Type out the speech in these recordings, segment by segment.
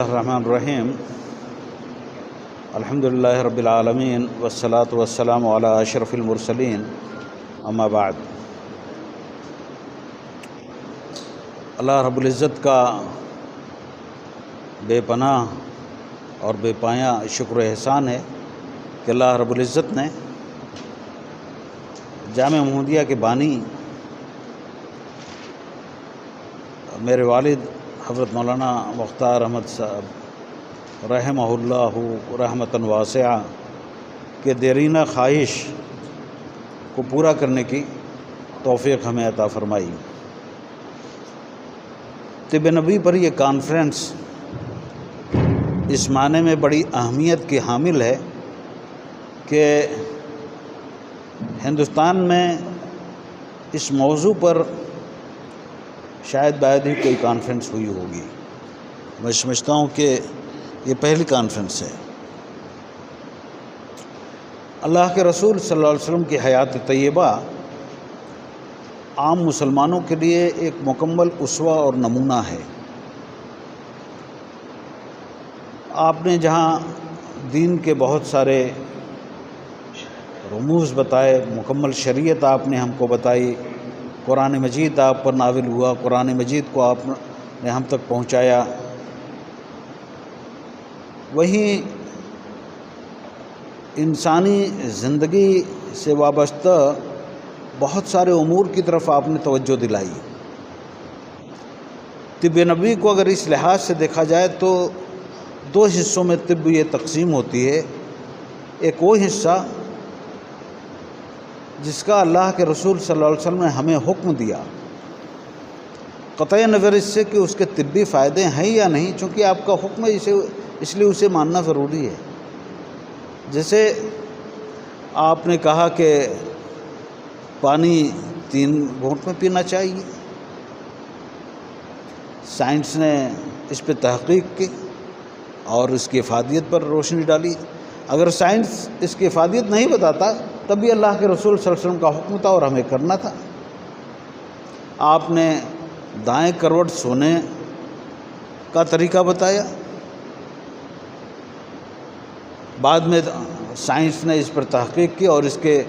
الرحمن الرحیم الحمدللہ رب العالمین والصلاة والسلام علی اشرف المرسلین اما بعد۔ اللہ رب العزت کا بے پناہ اور بے پایاں شکر و احسان ہے کہ اللہ رب العزت نے جامعہ محمدیہ کے بانی میرے والد حضرت مولانا مختار احمد صاحب رحمہ اللہ رحمتاً واسعہ کے دیرینہ خواہش کو پورا کرنے کی توفیق ہمیں عطا فرمائی۔ طب نبوی پر یہ کانفرنس اس معنی میں بڑی اہمیت کی حامل ہے کہ ہندوستان میں اس موضوع پر شاید بعد ہی کوئی کانفرنس ہوئی ہوگی۔ میں سمجھتا ہوں کہ یہ پہلی کانفرنس ہے۔ اللہ کے رسول صلی اللہ علیہ وسلم کی حیات طیبہ عام مسلمانوں کے لیے ایک مکمل اسوہ اور نمونہ ہے۔ آپ نے جہاں دین کے بہت سارے رموز بتائے، مکمل شریعت آپ نے ہم کو بتائی، قرآن مجید آپ پر نازل ہوا، قرآن مجید کو آپ نے ہم تک پہنچایا، وہیں انسانی زندگی سے وابستہ بہت سارے امور کی طرف آپ نے توجہ دلائی۔ طب نبوی کو اگر اس لحاظ سے دیکھا جائے تو دو حصوں میں طب یہ تقسیم ہوتی ہے۔ ایک وہ حصہ جس کا اللہ کے رسول صلی اللہ علیہ وسلم نے ہمیں حکم دیا، قطع نظر اس سے کہ اس کے طبی فائدے ہیں یا نہیں، چونکہ آپ کا حکم ہے اس لیے اسے ماننا ضروری ہے۔ جیسے آپ نے کہا کہ پانی 3 گھونٹ میں پینا چاہیے، سائنس نے اس پہ تحقیق کی اور اس کی افادیت پر روشنی ڈالی۔ اگر سائنس اس کی افادیت نہیں بتاتا تب بھی اللہ کے رسول صلی اللہ علیہ وسلم کا حکم تھا اور ہمیں کرنا تھا۔ آپ نے دائیں کروٹ سونے کا طریقہ بتایا، بعد میں سائنس نے اس پر تحقیق کی اور اس کے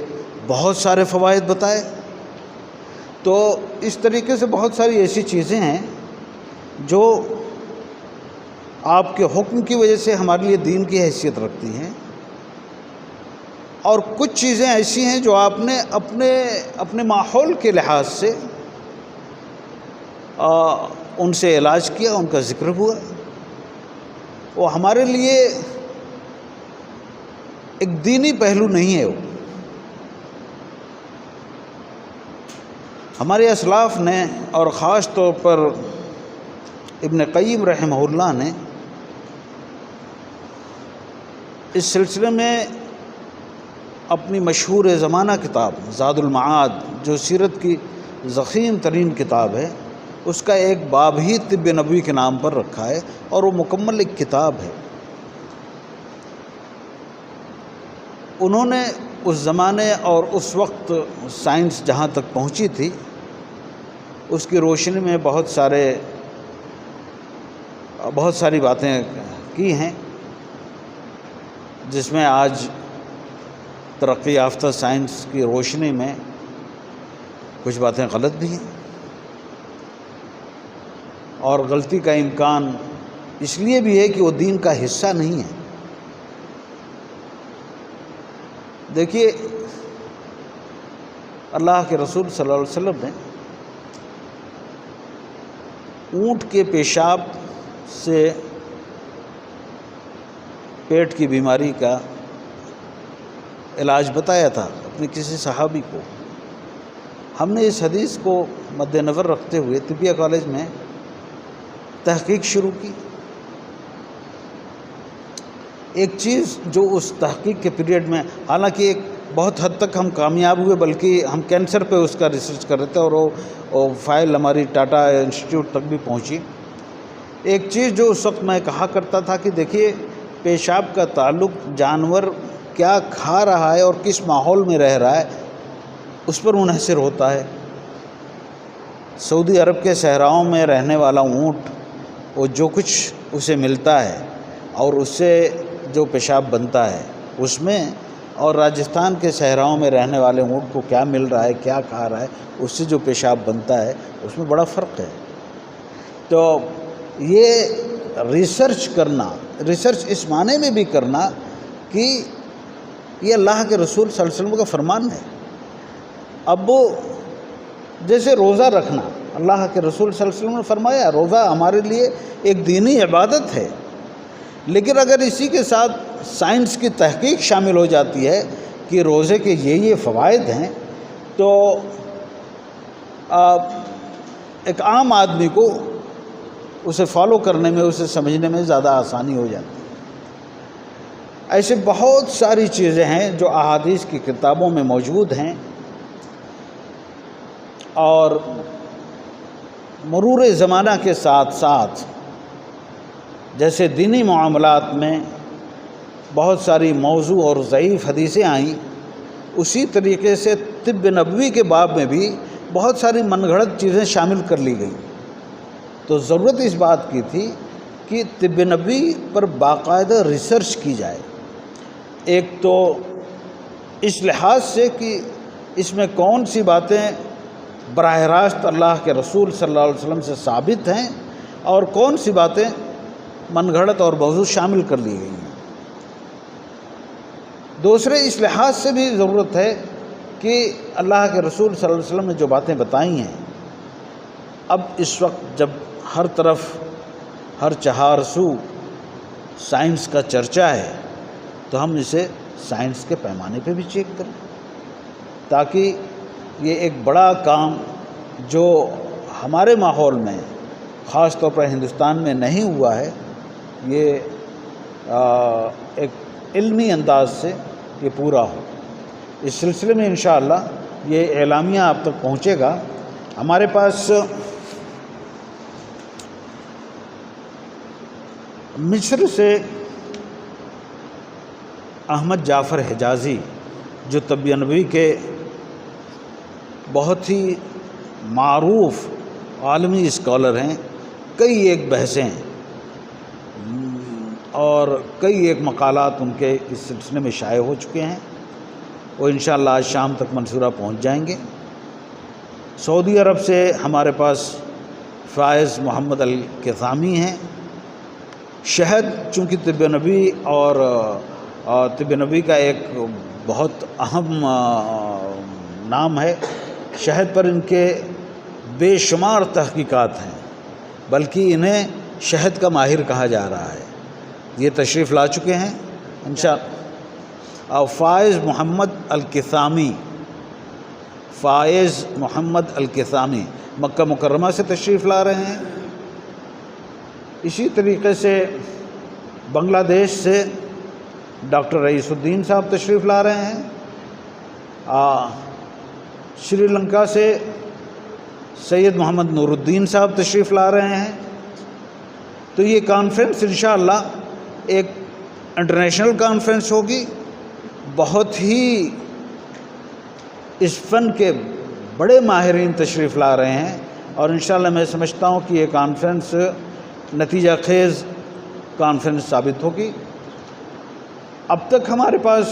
بہت سارے فوائد بتائے۔ تو اس طریقے سے بہت ساری ایسی چیزیں ہیں جو آپ کے حکم کی وجہ سے ہمارے لیے دین کی حیثیت رکھتی ہیں، اور کچھ چیزیں ایسی ہیں جو آپ نے اپنے ماحول کے لحاظ سے ان سے علاج کیا، ان کا ذکر ہوا۔ وہ ہمارے لیے ایک دینی پہلو نہیں ہے۔ ہمارے اسلاف نے اور خاص طور پر ابن قیم رحمہ اللہ نے اس سلسلے میں اپنی مشہور زمانہ کتاب زاد المعاد، جو سیرت کی ضخیم ترین کتاب ہے، اس کا ایک باب ہی طب نبوی کے نام پر رکھا ہے، اور وہ مکمل ایک کتاب ہے۔ انہوں نے اس زمانے اور اس وقت سائنس جہاں تک پہنچی تھی اس کی روشنی میں بہت ساری باتیں کی ہیں، جس میں آج ترقی یافتہ سائنس کی روشنی میں کچھ باتیں غلط بھی ہیں، اور غلطی کا امکان اس لیے بھی ہے کہ وہ دین کا حصہ نہیں ہے۔ دیکھیے، اللہ کے رسول صلی اللہ علیہ وسلم نے اونٹ کے پیشاب سے پیٹ کی بیماری کا علاج بتایا تھا اپنے کسی صحابی کو۔ ہم نے اس حدیث کو مد نظر رکھتے ہوئے طبیہ کالج میں تحقیق شروع کی۔ ایک چیز جو اس تحقیق کے پیریڈ میں، حالانکہ ایک بہت حد تک ہم کامیاب ہوئے، بلکہ ہم کینسر پہ اس کا ریسرچ کر رہے تھے، اور وہ فائل ہماری ٹاٹا انسٹیٹیوٹ تک بھی پہنچی۔ ایک چیز جو اس وقت میں کہا کرتا تھا کہ دیکھیے، پیشاب کا تعلق جانور کیا کھا رہا ہے اور کس ماحول میں رہ رہا ہے اس پر منحصر ہوتا ہے۔ سعودی عرب کے صحراؤں میں رہنے والا اونٹ وہ جو کچھ اسے ملتا ہے اور اس سے جو پیشاب بنتا ہے اس میں، اور راجستھان کے صحراؤں میں رہنے والے اونٹ کو کیا مل رہا ہے، کیا کھا رہا ہے، اس سے جو پیشاب بنتا ہے اس میں بڑا فرق ہے۔ تو یہ ریسرچ کرنا، ریسرچ اس معنی میں بھی کرنا کہ یہ اللہ کے رسول صلی اللہ علیہ وسلم کا فرمان ہے۔ اب وہ جیسے روزہ رکھنا، اللہ کے رسول صلی اللہ علیہ وسلم نے فرمایا روزہ ہمارے لیے ایک دینی عبادت ہے، لیکن اگر اسی کے ساتھ سائنس کی تحقیق شامل ہو جاتی ہے کہ روزے کے یہ فوائد ہیں، تو ایک عام آدمی کو اسے فالو کرنے میں، اسے سمجھنے میں زیادہ آسانی ہو جاتی ہے۔ ایسے بہت ساری چیزیں ہیں جو احادیث کی کتابوں میں موجود ہیں، اور مرور زمانہ کے ساتھ ساتھ جیسے دینی معاملات میں بہت ساری موضوع اور ضعیف حدیثیں آئیں، اسی طریقے سے طب نبوی کے باب میں بھی بہت ساری من گھڑت چیزیں شامل کر لی گئیں۔ تو ضرورت اس بات کی تھی کہ طب نبوی پر باقاعدہ ریسرچ کی جائے، ایک تو اس لحاظ سے کہ اس میں کون سی باتیں براہ راست اللہ کے رسول صلی اللہ علیہ وسلم سے ثابت ہیں اور کون سی باتیں من گھڑت اور موضوع شامل کر لی گئی ہیں۔ دوسرے اس لحاظ سے بھی ضرورت ہے کہ اللہ کے رسول صلی اللہ علیہ وسلم نے جو باتیں بتائی ہیں، اب اس وقت جب ہر طرف ہر چہار سو سائنس کا چرچا ہے، تو ہم اسے سائنس کے پیمانے پہ بھی چیک کریں، تاکہ یہ ایک بڑا کام جو ہمارے ماحول میں خاص طور پر ہندوستان میں نہیں ہوا ہے، یہ ایک علمی انداز سے یہ پورا ہو۔ اس سلسلے میں انشاءاللہ یہ اعلامیہ آپ تک پہنچے گا۔ ہمارے پاس مصر سے احمد جعفر حجازی، جو طب نبوی کے بہت ہی معروف عالمی اسکالر ہیں، کئی ایک بحثیں اور کئی ایک مقالات ان کے اس سلسلے میں شائع ہو چکے ہیں، وہ انشاءاللہ آج شام تک منصورہ پہنچ جائیں گے۔ سعودی عرب سے ہمارے پاس فائز محمد الکثامی ہیں۔ شہد چونکہ طب نبوی اور طب نبوی کا ایک بہت اہم نام ہے، شہد پر ان کے بے شمار تحقیقات ہیں، بلکہ انہیں شہد کا ماہر کہا جا رہا ہے۔ یہ تشریف لا چکے ہیں انشاءاللہ۔ فائز محمد الکثامی، فائز محمد الکثامی مکہ مکرمہ سے تشریف لا رہے ہیں۔ اسی طریقے سے بنگلہ دیش سے ڈاکٹر رئیس الدین صاحب تشریف لا رہے ہیں۔ سری لنکا سے سید محمد نور الدین صاحب تشریف لا رہے ہیں۔ تو یہ کانفرنس انشاءاللہ ایک انٹرنیشنل کانفرنس ہوگی، بہت ہی اس فن کے بڑے ماہرین تشریف لا رہے ہیں، اور انشاءاللہ میں سمجھتا ہوں کہ یہ کانفرنس نتیجہ خیز کانفرنس ثابت ہوگی۔ اب تک ہمارے پاس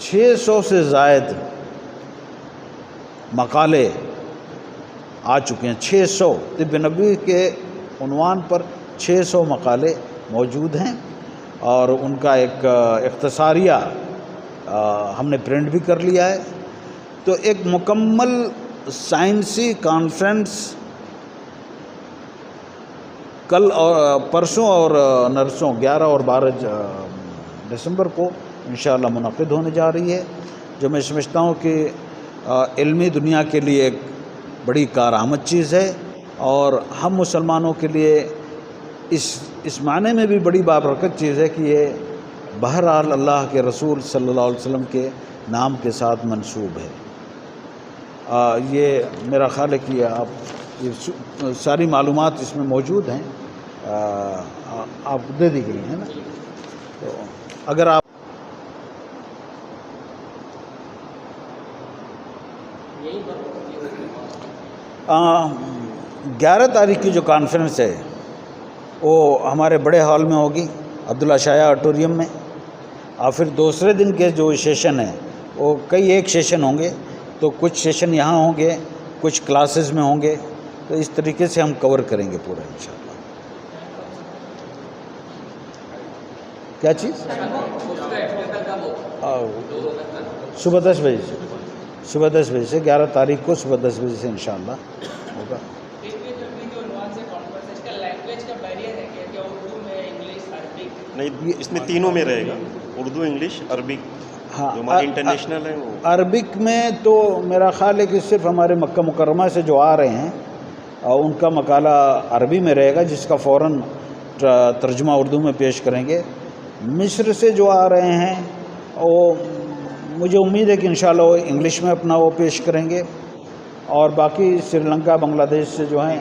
600 سے زائد مقالے آ چکے ہیں۔ 600 طب نبوی کے عنوان پر 600 مقالے موجود ہیں، اور ان کا ایک اختصاریہ ہم نے پرنٹ بھی کر لیا ہے۔ تو ایک مکمل سائنسی کانفرنس کل اور پرسوں اور نرسوں 11 اور 12 دسمبر کو انشاءاللہ منعقد ہونے جا رہی ہے، جو میں سمجھتا ہوں کہ علمی دنیا کے لیے ایک بڑی کارآمد چیز ہے، اور ہم مسلمانوں کے لیے اس معنی میں بھی بڑی بابرکت چیز ہے کہ یہ بہرحال اللہ کے رسول صلی اللہ علیہ وسلم کے نام کے ساتھ منسوب ہے۔ یہ میرا خیال ہے کہ آپ یہ ساری معلومات اس میں موجود ہیں، آپ دے دی گئی ہیں نا، تو اگر آپ 11 تاریخ کی جو کانفرنس ہے وہ ہمارے بڑے ہال میں ہوگی عبداللہ شاہ آڈیٹوریم میں، اور پھر دوسرے دن کے جو سیشن ہیں وہ کئی ایک سیشن ہوں گے، تو کچھ سیشن یہاں ہوں گے، کچھ کلاسز میں ہوں گے، تو اس طریقے سے ہم کور کریں گے پورا انشاءاللہ۔ کیا چیز؟ صبح 10 بجے سے، صبح 10 بجے سے 11 تاریخ کو صبح 10 بجے سے انشاءاللہ ہوگا۔ نہیں، اس میں تینوں میں رہے گا، اردو، انگلش، عربک۔ ہاں، جو ہماری انٹرنیشنل ہے وہ عربک میں تو میرا خیال ہے کہ صرف ہمارے مکہ مکرمہ سے جو آ رہے ہیں ان کا مقالہ عربی میں رہے گا، جس کا فوراً ترجمہ اردو میں پیش کریں گے۔ مصر سے جو آ رہے ہیں وہ مجھے امید ہے کہ انشاءاللہ وہ انگلش میں اپنا وہ پیش کریں گے، اور باقی سری لنکا، بنگلہ دیش سے جو ہیں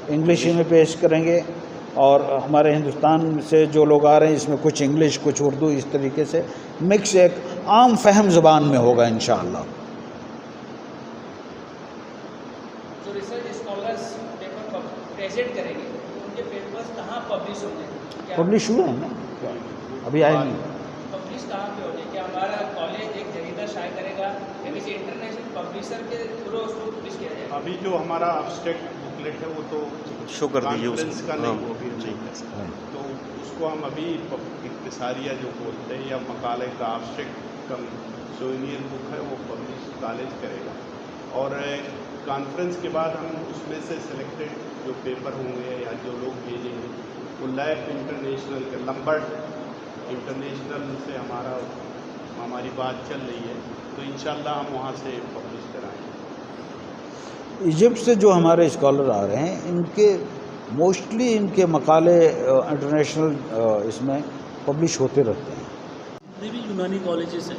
انگلش ہی میں پیش کریں گے، اور ہمارے ہندوستان سے جو لوگ آ رہے ہیں اس میں کچھ انگلش کچھ اردو، اس طریقے سے مکس ایک عام فہم زبان میں ہوگا انشاءاللہ۔ جو ریسرچ اسکالرز پیپر پریزنٹ کریں گے ان کے پیپرز کہاں پبلش ہوں گے؟ پبلش ہوئے ہیں نا، ابھی آئے نہیں۔ پبلش کہاں پہ ہونے؟ کیا ہمارا کالج ایک جریدہ شائع کرے گا یا کسی انٹرنیشنل پبلشر کے تھرو اس کو پبلش کیا جائے گا؟ ابھی جو ہمارا ابسٹریکٹ بکلیٹ ہے وہ تو شو کر دیجیے اس کانفرنس کا نہیں، وہ بھی جی۔ تو اس کو ہم ابھی اختصاریہ جو بولتے ہیں یا مقالے کا ابسٹریکٹ کا سوینئر بک ہے وہ پبلش کالج کرے گا، اور کانفرنس کے بعد ہم اس میں سے سلیکٹڈ جو پیپر ہوں گے یا جو لوگ بھیجیں گے وہ لیب انٹرنیشنل کے لمبرٹ انٹرنیشنل سے ہماری بات چل رہی ہے، تو انشاءاللہ ہم وہاں سے پبلش کرائیں گے۔ ایجپٹ سے جو ہمارے اسکالر آ رہے ہیں ان کے موسٹلی ان کے مقالے انٹرنیشنل اس میں پبلش ہوتے رہتے ہیں۔ جتنے بھی یونانی کالجز ہیں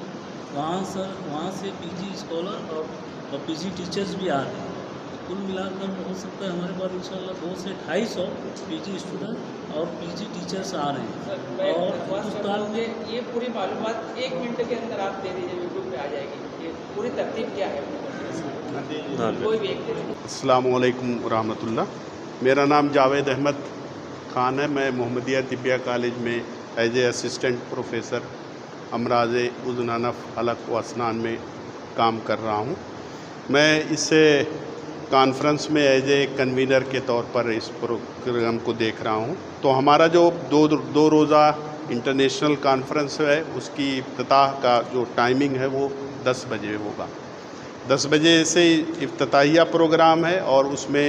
وہاں سے پی جی اسکالر اور پی جی ٹیچرز بھی آ رہے ہیں، کل ملا کر ہو سکتا ہے ہمارے پاس انشاءاللہ 200 سے 250 پی جی اسٹوڈنٹ اور پی جی ٹیچرس آ رہے ہیں۔ اور ہندوستان میں یہ پوری معلومات 1 منٹ کے اندر آپ دے دیجیے، یوٹیوب پہ آ جائے گی، یہ پوری ترتیب کیا ہے؟ کوئی بھی ایک دے دیجیے۔ السلام علیکم ورحمۃ اللہ، میرا نام جاوید احمد خان ہے، میں محمدیہ طبیہ کالج میں ایز اے اسسٹنٹ پروفیسر امراض اذن انف حلق و اسنان میں کام کر رہا ہوں۔ میں اس کانفرنس میں ایز اے کنوینر کے طور پر اس پروگرام کو دیکھ رہا ہوں۔ تو ہمارا جو دو روزہ انٹرنیشنل کانفرنس ہے اس کی افتتاح کا جو ٹائمنگ ہے وہ 10 بجے ہوگا۔ 10 بجے سے افتتاحیہ پروگرام ہے، اور اس میں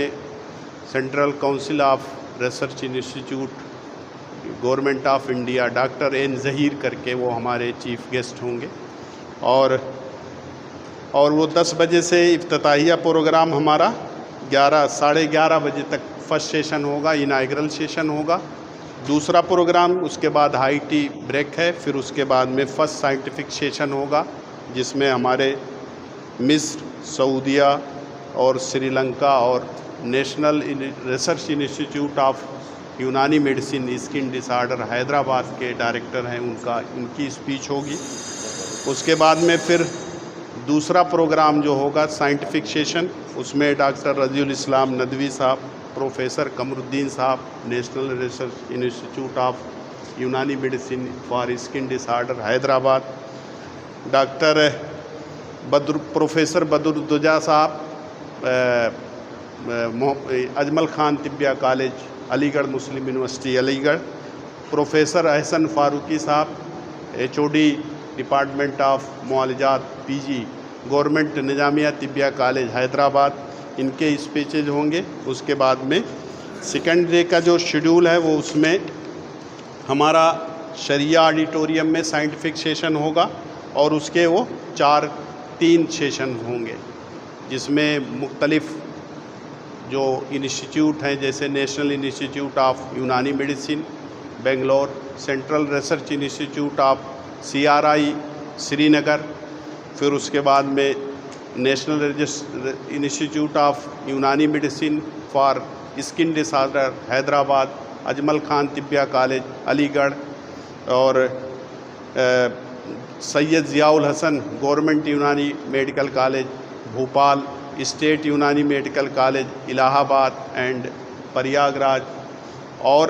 central council of research institute government of India doctor N Zaheer کر کے وہ ہمارے چیف گیسٹ ہوں گے، اور وہ 10 بجے سے افتتاحیہ پروگرام ہمارا 11 بجے تک فرسٹ سیشن ہوگا، انائگرل سیشن ہوگا۔ دوسرا پروگرام اس کے بعد ہائی ٹی بریک ہے، پھر اس کے بعد میں فرسٹ سائنٹیفک سیشن ہوگا جس میں ہمارے مصر، سعودیہ اور سری لنکا اور national research institute of Unani medicine skin disorder Hyderabad کے ڈائریکٹر ہیں ان کی اسپیچ ہوگی۔ اس کے بعد میں پھر دوسرا پروگرام جو ہوگا سائنٹیفک سیشن، اس میں ڈاکٹر رضی الاسلام ندوی صاحب، پروفیسر قمر الدین صاحب، national research institute of Unani medicine for skin disorder Hyderabad, doctor professor Badruddoja صاحب، Ajmal Khan Tibbia college Aligarh Muslim university علی گڑھ، پروفیسر احسن فاروقی صاحب HOD ڈپارٹمنٹ آف معالجات P G government Nizamia Tibbia college Hyderabad, ان کے اسپیچز ہوں گے۔ اس کے بعد میں سیکنڈ ڈے کا جو شیڈول ہے وہ اس میں ہمارا شریعہ آڈیٹوریم میں سائنٹیفک سیشن ہوگا، اور اس کے وہ 3 سیشن ہوں گے جس میں مختلف جو انسٹیٹیوٹ ہیں جیسے national institute of Unani medicine Bangalore, central research institute of CRI Srinagar, پھر اس کے بعد میں national institute of Unani medicine for skin disorder Hyderabad, Ajmal Khan Tibbia college Aligarh, اور Syed Zia ul-Hasan government Unani medical college Bhopal, state Unani medical college Allahabad and Prayag راج، اور